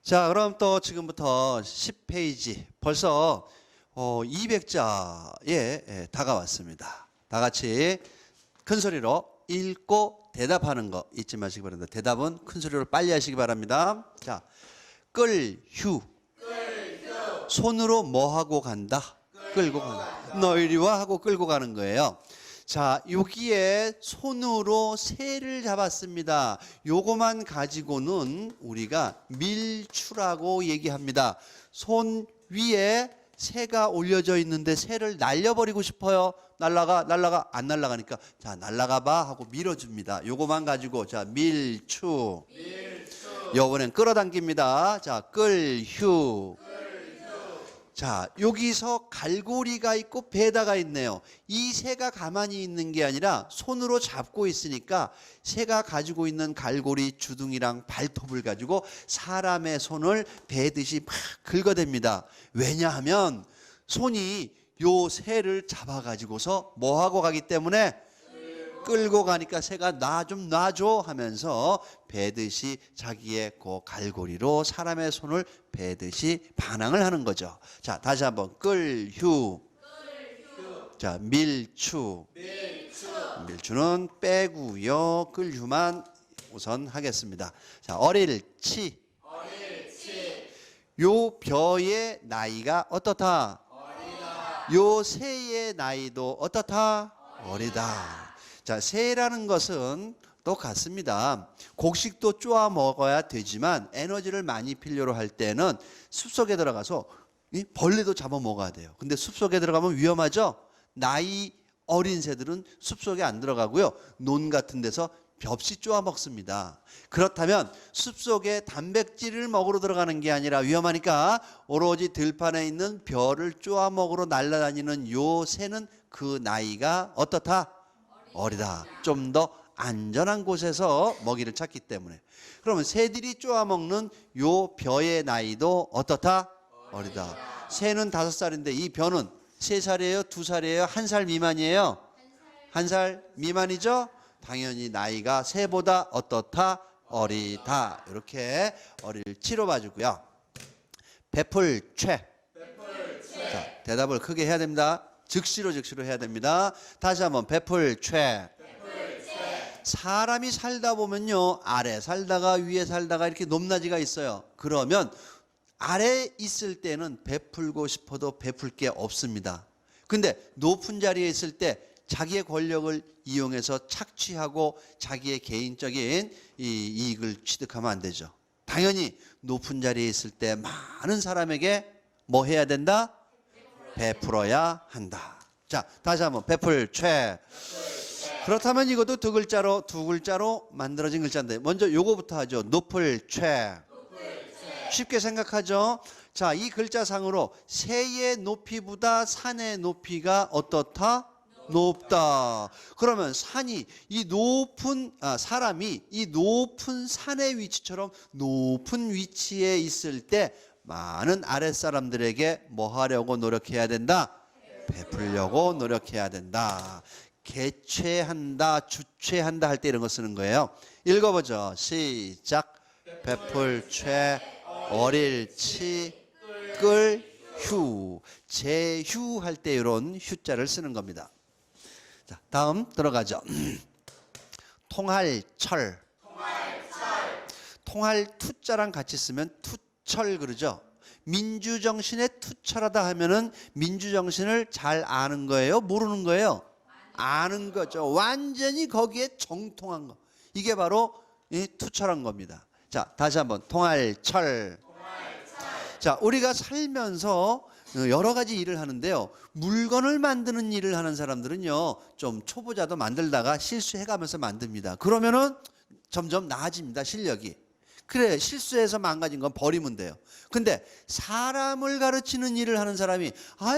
자, 그럼 또 지금부터 10페이지 벌써 200자에 다가왔습니다. 다 같이 큰 소리로 읽고 대답하는 거 잊지 마시기 바랍니다. 대답은 큰 소리로 빨리 하시기 바랍니다. 자, 끌휴. 손으로 뭐 하고 간다? 끌고 간다. 너 이리 와 하고 끌고 가는 거예요. 자, 여기에 손으로 새를 잡았습니다. 요거만 가지고는 우리가 밀추라고 얘기합니다. 손 위에 새가 올려져 있는데 새를 날려버리고 싶어요. 날라가 안 날라가니까 자, 날라가 봐 하고 밀어줍니다. 요거만 가지고 자, 밀추. 요번엔 끌어당깁니다. 자, 끌휴. 자, 여기서 갈고리가 있고 배다가 있네요. 이 새가 가만히 있는 게 아니라 손으로 잡고 있으니까 새가 가지고 있는 갈고리 주둥이랑 발톱을 가지고 사람의 손을 베듯이 막 긁어댑니다. 왜냐하면 손이 요 새를 잡아가지고서 뭐 하고 가기 때문에 끌고 가니까 새가 나 좀 놔줘 하면서 베듯이 자기의 그 갈고리로 사람의 손을 베듯이 반항을 하는 거죠. 자, 다시 한번 끌휴. 자, 밀추. 밀추는 빼고요. 끌휴만 우선 하겠습니다. 자, 어릴치. 요 벼의 나이가 어떻다? 요 새의 나이도 어떻다? 어리다. 자, 새라는 것은 똑같습니다. 곡식도 쪼아 먹어야 되지만 에너지를 많이 필요로 할 때는 숲속에 들어가서 벌레도 잡아 먹어야 돼요. 근데 숲속에 들어가면 위험하죠? 나이 어린 새들은 숲속에 안 들어가고요. 논 같은 데서 벽시 쪼아 먹습니다. 그렇다면 숲속에 단백질을 먹으러 들어가는 게 아니라 위험하니까 오로지 들판에 있는 벼를 쪼아 먹으러 날아다니는 요 새는 그 나이가 어떻다? 어리다. 좀 더 안전한 곳에서 먹이를 찾기 때문에. 그러면 새들이 쪼아 먹는 요 벼의 나이도 어떻다? 어리다. 새는 5살인데 이 벼는 3살이에요? 2살이에요? 1살 미만이에요? 1살 미만이죠? 당연히 나이가 새보다 어떻다? 어리다. 이렇게 어릴치로 봐주고요. 베풀최. 자, 대답을 크게 해야 됩니다. 즉시로 해야 됩니다. 다시 한번 베풀최. 사람이 살다 보면요, 아래 살다가 위에 살다가 이렇게 높낮이가 있어요. 그러면 아래 있을 때는 베풀고 싶어도 베풀 게 없습니다. 근데 높은 자리에 있을 때 자기의 권력을 이용해서 착취하고 자기의 개인적인 이익을 취득하면 안 되죠. 당연히 높은 자리에 있을 때 많은 사람에게 뭐 해야 된다? 베풀어야 한다. 자, 다시 한번 베풀최. 그렇다면 이것도 두 글자로 만들어진 글자인데 먼저 요거부터 하죠. 높을최. 쉽게 생각하죠. 자, 이 글자상으로 새의 높이보다 산의 높이가 어떻다? 높다. 그러면 산이 사람이 이 높은 산의 위치처럼 높은 위치에 있을 때 많은 아랫사람들에게 뭐 하려고 노력해야 된다? 베풀려고 노력해야 된다. 개최한다, 주최한다 할 때 이런 거 쓰는 거예요. 읽어보죠. 시작. 베풀최, 어릴치, 끌휴. 제휴 할 때 이런 휴자를 쓰는 겁니다. 자, 다음 들어가죠. 통할철. 통할 투자랑 같이 쓰면 투철 그러죠. 민주정신에 투철하다 하면은 민주정신을 잘 아는 거예요? 모르는 거예요? 아는 거죠. 완전히 거기에 정통한 거. 이게 바로 이 투철한 겁니다. 자, 다시 한번 통할철. 자, 우리가 살면서 여러 가지 일을 하는데요. 물건을 만드는 일을 하는 사람들은요, 좀 초보자도 만들다가 실수해가면서 만듭니다. 그러면은 점점 나아집니다, 실력이. 그래, 실수해서 망가진 건 버리면 돼요. 근데 사람을 가르치는 일을 하는 사람이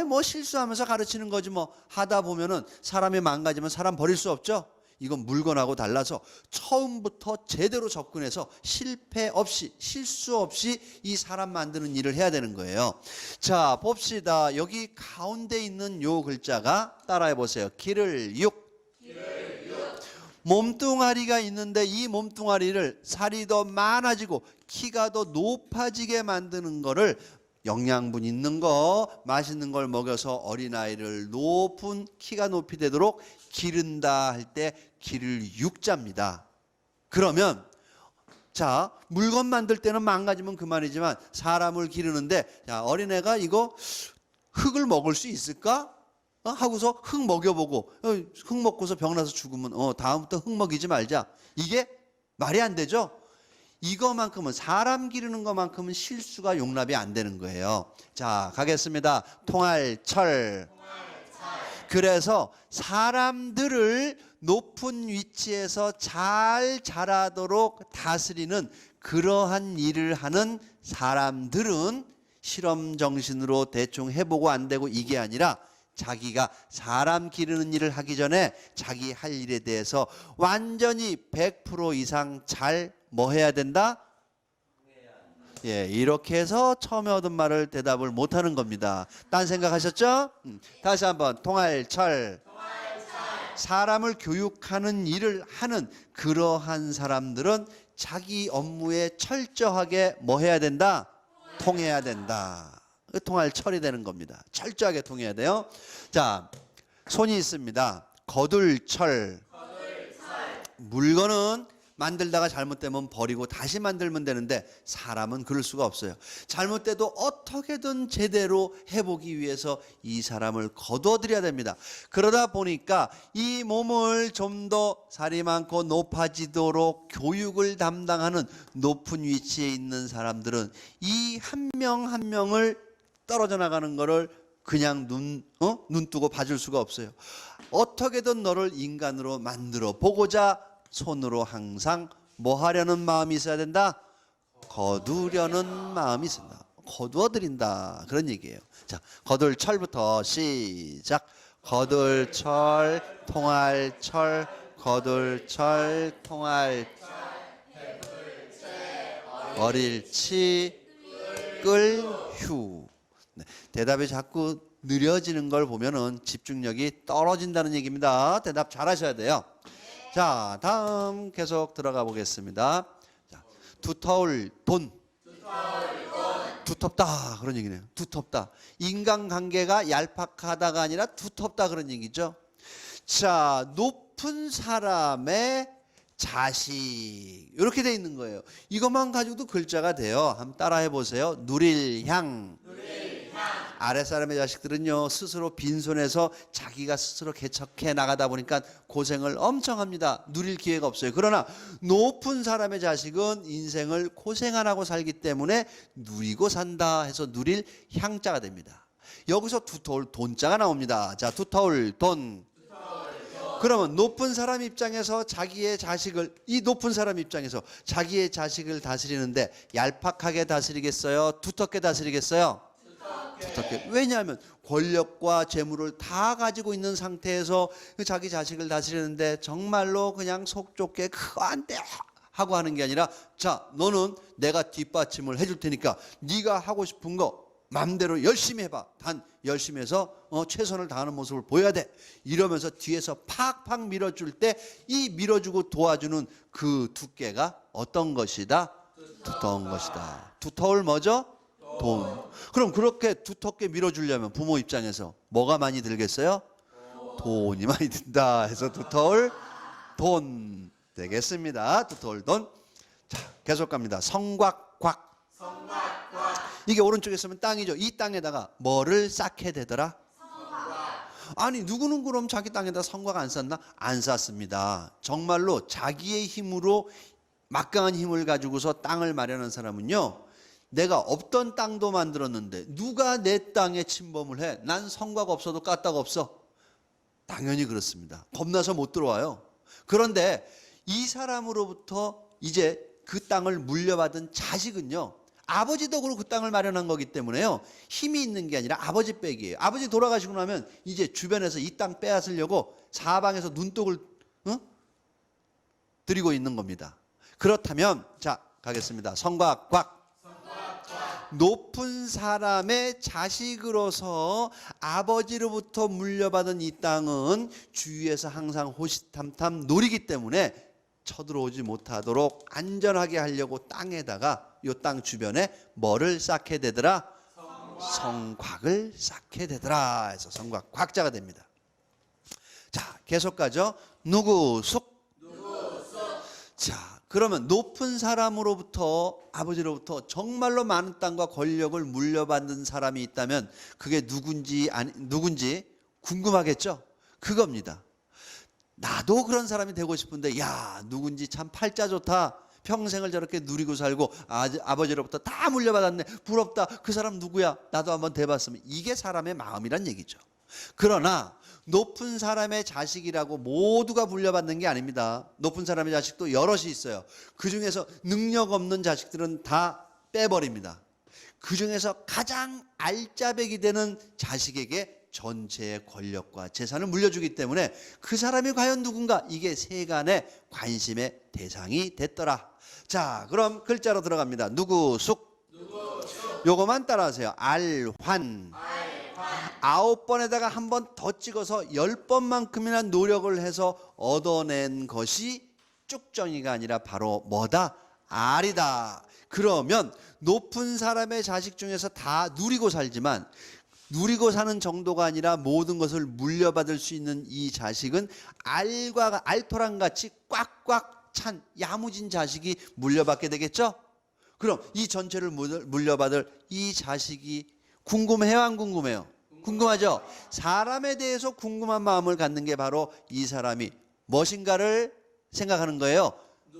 뭐 실수하면서 가르치는 거지 뭐 하다 보면은 사람이 망가지면 사람 버릴 수 없죠. 이건 물건하고 달라서 처음부터 제대로 접근해서 실패 없이 실수 없이 이 사람 만드는 일을 해야 되는 거예요. 자, 봅시다. 여기 가운데 있는 요 글자가 따라해 보세요. 길을 육. 몸뚱아리가 있는데 이 몸뚱아리를 살이 더 많아지고 키가 더 높아지게 만드는 거를 영양분 있는 거, 맛있는 걸 먹여서 어린아이를 높은 키가 높이 되도록 기른다 할 때 기를 육자입니다. 그러면 자, 물건 만들 때는 망가지면 그만이지만 사람을 기르는데, 자, 어린애가 이거 흙을 먹을 수 있을까? 하고서 흙 먹여보고 흙 먹고서 병나서 죽으면 다음부터 흙 먹이지 말자. 이게 말이 안 되죠. 이거만큼은 사람 기르는 것만큼은 실수가 용납이 안 되는 거예요. 자, 가겠습니다. 통할철. 그래서 사람들을 높은 위치에서 잘 자라도록 다스리는 그러한 일을 하는 사람들은 실험 정신으로 대충 해보고 안 되고 이게 아니라 자기가 사람 기르는 일을 하기 전에 자기 할 일에 대해서 완전히 100% 이상 잘 뭐 해야 된다? 예, 이렇게 해서 처음에 얻은 말을 대답을 못하는 겁니다. 딴 생각하셨죠? 다시 한번 통할철. 사람을 교육하는 일을 하는 그러한 사람들은 자기 업무에 철저하게 뭐 해야 된다? 통해야 된다. 통할철이 되는 겁니다. 철저하게 통해야 돼요. 자, 손이 있습니다. 거둘철. 물건은 만들다가 잘못되면 버리고 다시 만들면 되는데 사람은 그럴 수가 없어요. 잘못돼도 어떻게든 제대로 해보기 위해서 이 사람을 거둬들여야 됩니다. 그러다 보니까 이 몸을 좀 더 살이 많고 높아지도록 교육을 담당하는 높은 위치에 있는 사람들은 이 한 명 한 명을 떨어져 나가는 거를 그냥 눈 뜨고 봐줄 수가 없어요. 어떻게든 너를 인간으로 만들어 보고자 손으로 항상 뭐 하려는 마음이 있어야 된다? 거두려는 마음이 있습니다. 거두어 드린다. 그런 얘기예요. 자, 거둘철부터 시작. 거둘철, 통할철, 거둘철, 통할철, 어릴치, 끌휴. 네, 대답이 자꾸 느려지는 걸 보면은 집중력이 떨어진다는 얘기입니다. 대답 잘 하셔야 돼요. 자, 다음 계속 들어가 보겠습니다. 자, 두터울 돈. 두텁다 그런 얘기네요. 두텁다. 인간관계가 얄팍하다가 아니라 두텁다 그런 얘기죠. 자, 높은 사람의 자식 이렇게 돼 있는 거예요. 이것만 가지고도 글자가 돼요. 한번 따라해 보세요. 누릴향. 아랫사람의 자식들은요 스스로 빈손에서 자기가 스스로 개척해 나가다 보니까 고생을 엄청 합니다. 누릴 기회가 없어요. 그러나 높은 사람의 자식은 인생을 고생 안 하고 살기 때문에 누리고 산다 해서 누릴 향자가 됩니다. 여기서 두터울 돈자가 나옵니다. 자, 두터울 돈. 그러면 높은 사람 입장에서 자기의 자식을, 이 높은 사람 입장에서 자기의 자식을 다스리는데 얄팍하게 다스리겠어요? 두텁게 다스리겠어요? 두텁게. 왜냐하면 권력과 재물을 다 가지고 있는 상태에서 자기 자식을 다스리는데 정말로 그냥 속 좁게 그거 안 돼 하고 하는 게 아니라, 자, 너는 내가 뒷받침을 해줄 테니까 네가 하고 싶은 거 마음대로 열심히 해봐. 단 열심히 해서 최선을 다하는 모습을 보여야 돼. 이러면서 뒤에서 팍팍 밀어줄 때 이 밀어주고 도와주는 그 두께가 어떤 것이다? 두터운 것이다. 두터울 뭐죠? 돈. 그럼 그렇게 두텁게 밀어주려면 부모 입장에서 뭐가 많이 들겠어요? 돈이 많이 든다 해서 두터울 돈 되겠습니다. 두터울 돈. 자, 계속 갑니다. 성곽곽. 이게 오른쪽에 있으면 땅이죠. 이 땅에다가 뭐를 쌓게 되더라? 아니, 누구는 그럼 자기 땅에다 성곽 안 쌓나? 안 쌓습니다. 정말로 자기의 힘으로 막강한 힘을 가지고서 땅을 마련한 사람은요, 내가 없던 땅도 만들었는데 누가 내 땅에 침범을 해? 난 성곽 없어도 까딱 없어. 당연히 그렇습니다. 겁나서 못 들어와요. 그런데 이 사람으로부터 이제 그 땅을 물려받은 자식은요, 아버지 덕으로 그 땅을 마련한 거기 때문에요, 힘이 있는 게 아니라 아버지 빽이에요. 아버지 돌아가시고 나면 이제 주변에서 이 땅 빼앗으려고 사방에서 눈독을 들이고 있는 겁니다. 그렇다면 자, 가겠습니다. 성곽곽. 높은 사람의 자식으로서 아버지로부터 물려받은 이 땅은 주위에서 항상 호시탐탐 노리기 때문에 쳐들어오지 못하도록 안전하게 하려고 땅에다가 이 땅 주변에 뭐를 쌓게 되더라? 성곽을 쌓게 되더라 해서 성곽, 곽자가 됩니다. 자, 계속 가죠. 누구숙. 자, 그러면 높은 사람으로부터, 아버지로부터 정말로 많은 땅과 권력을 물려받는 사람이 있다면 그게 누군지 궁금하겠죠? 그겁니다. 나도 그런 사람이 되고 싶은데, 야, 누군지 참 팔자 좋다. 평생을 저렇게 누리고 살고 아버지로부터 다 물려받았네. 부럽다. 그 사람 누구야? 나도 한번 돼봤으면. 이게 사람의 마음이란 얘기죠. 그러나 높은 사람의 자식이라고 모두가 물려받는 게 아닙니다. 높은 사람의 자식도 여럿이 있어요. 그 중에서 능력 없는 자식들은 다 빼버립니다. 그 중에서 가장 알짜배기 되는 자식에게 전체의 권력과 재산을 물려주기 때문에 그 사람이 과연 누군가, 이게 세간의 관심의 대상이 됐더라. 자, 그럼 글자로 들어갑니다. 누구숙. 요거만 따라하세요. 알환. 9번에다가 한 번 더 찍어서 10번만큼이나 노력을 해서 얻어낸 것이 쭉정이가 아니라 바로 뭐다? 알이다. 그러면 높은 사람의 자식 중에서 다 누리고 살지만, 누리고 사는 정도가 아니라 모든 것을 물려받을 수 있는 이 자식은 알토랑 같이 꽉꽉 찬 야무진 자식이 물려받게 되겠죠? 그럼 이 전체를 물려받을 이 자식이 궁금해요, 안 궁금해요? 궁금하죠? 사람에 대해서 궁금한 마음을 갖는 게 바로 이 사람이 무엇인가를 생각하는 거예요.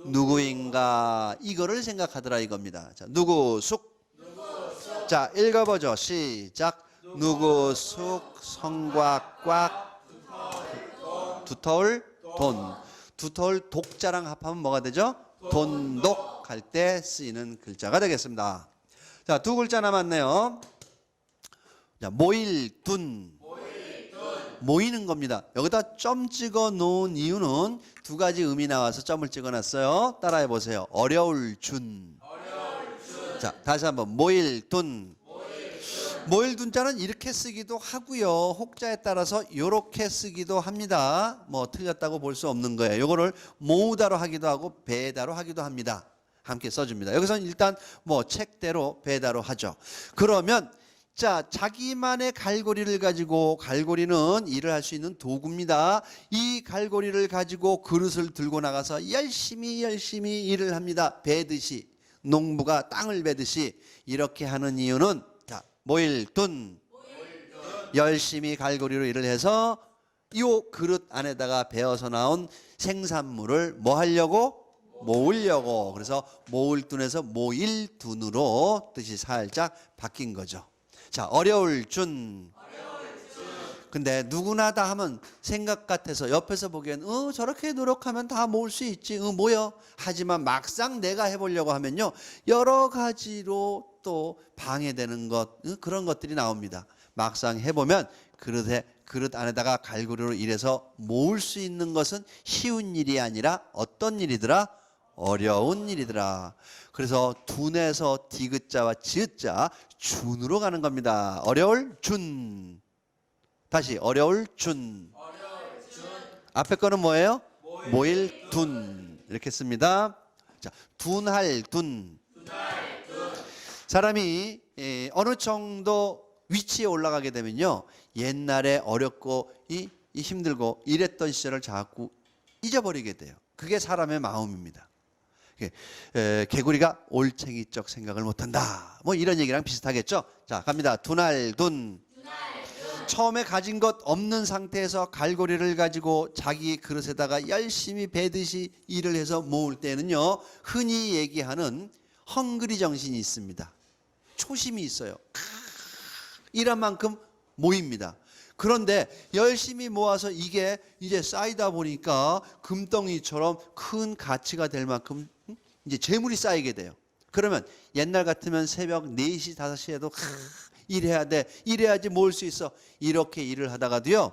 누구인가, 이거를 생각하더라 이겁니다. 자, 누구숙. 자, 읽어보죠. 시작. 누구숙 성곽꽉 두터울 돈. 두터울 독자랑 합하면 뭐가 되죠? 돈독 할 때 쓰이는 글자가 되겠습니다. 자, 두 글자 남았네요. 자, 모일둔. 모이는 겁니다. 여기다 점 찍어 놓은 이유는 두 가지 의미 나와서 점을 찍어 놨어요. 따라해 보세요. 어려울 준. 자, 다시 한번 모일둔. 모일둔자는 이렇게 쓰기도 하고요. 혹자에 따라서 이렇게 쓰기도 합니다. 뭐 틀렸다고 볼 수 없는 거예요. 요거를 모으다로 하기도 하고 배다로 하기도 합니다. 함께 써줍니다. 여기서는 일단 뭐 책대로 배다로 하죠. 그러면 자, 자기만의 갈고리를 가지고, 갈고리는 일을 할 수 있는 도구입니다. 이 갈고리를 가지고 그릇을 들고 나가서 열심히 일을 합니다. 베듯이, 농부가 땅을 베듯이 이렇게 하는 이유는, 자, 모일둔. 열심히 갈고리로 일을 해서 이 그릇 안에다가 베어서 나온 생산물을 뭐 하려고? 모으려고. 그래서 모을둔에서 모일둔으로 뜻이 살짝 바뀐 거죠. 자, 어려울 준. 근데 누구나 다 하면 생각 같아서 옆에서 보기엔 저렇게 노력하면 다 모을 수 있지. 뭐요? 하지만 막상 내가 해보려고 하면요, 여러 가지로 또 방해되는 것, 그런 것들이 나옵니다. 막상 해보면 그릇 안에다가 갈고리로 일해서 모을 수 있는 것은 쉬운 일이 아니라 어떤 일이더라? 어려운 일이더라. 그래서 둔에서 디귿자와 지읒자 준으로 가는 겁니다. 어려울 준. 다시 어려울 준. 앞에 거는 뭐예요? 모일 둔. 이렇게 씁니다. 자, 둔할 둔. 사람이 어느 정도 위치에 올라가게 되면요, 옛날에 어렵고 힘들고 이랬던 시절을 자꾸 잊어버리게 돼요. 그게 사람의 마음입니다. 개구리가 올챙이적 생각을 못한다, 뭐 이런 얘기랑 비슷하겠죠. 자, 갑니다. 둔할 둔. 처음에 가진 것 없는 상태에서 갈고리를 가지고 자기 그릇에다가 열심히 베듯이 일을 해서 모을 때는요, 흔히 얘기하는 헝그리 정신이 있습니다. 초심이 있어요. 일한 만큼 모입니다. 그런데 열심히 모아서 이게 이제 쌓이다 보니까 금덩이처럼 큰 가치가 될 만큼 이제 재물이 쌓이게 돼요. 그러면 옛날 같으면 새벽 4시, 5시에도 일해야 돼. 이래야지 모을 수 있어. 이렇게 일을 하다가도요,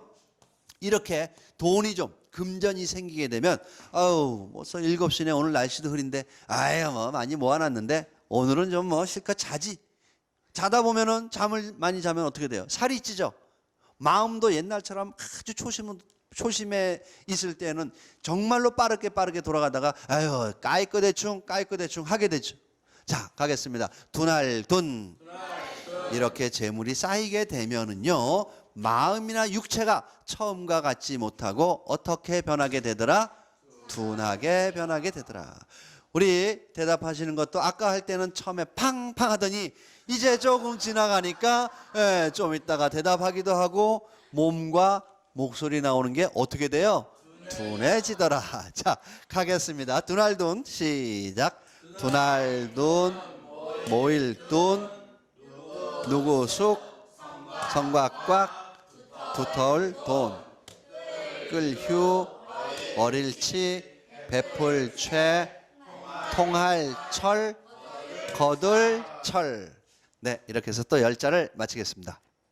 이렇게 돈이 좀 금전이 생기게 되면, 벌써 7시네. 오늘 날씨도 흐린데, 뭐 많이 모아놨는데 오늘은 좀 뭐 실컷 자지. 자다 보면은 잠을 많이 자면 어떻게 돼요? 살이 찌죠. 마음도 옛날처럼 아주 초심에 있을 때는 정말로 빠르게 돌아가다가 아유 까이꺼 대충 하게 되죠. 자 가겠습니다. 둔할둔 이렇게 재물이 쌓이게 되면은요 마음이나 육체가 처음과 같지 못하고 어떻게 변하게 되더라? 둔하게 변하게 되더라. 우리 대답하시는 것도 아까 할 때는 처음에 팡팡 하더니 이제 조금 지나가니까 좀 있다가 대답하기도 하고 몸과 목소리 나오는 게 어떻게 돼요? 둔해지더라. 자 가겠습니다. 둔할둔 시작. 둔할둔 모일둔 누구숙 성곽곽 두털돈 끌휴 어릴치 베풀최 통할철 거들철. 네 이렇게 해서 또 10자를 마치겠습니다.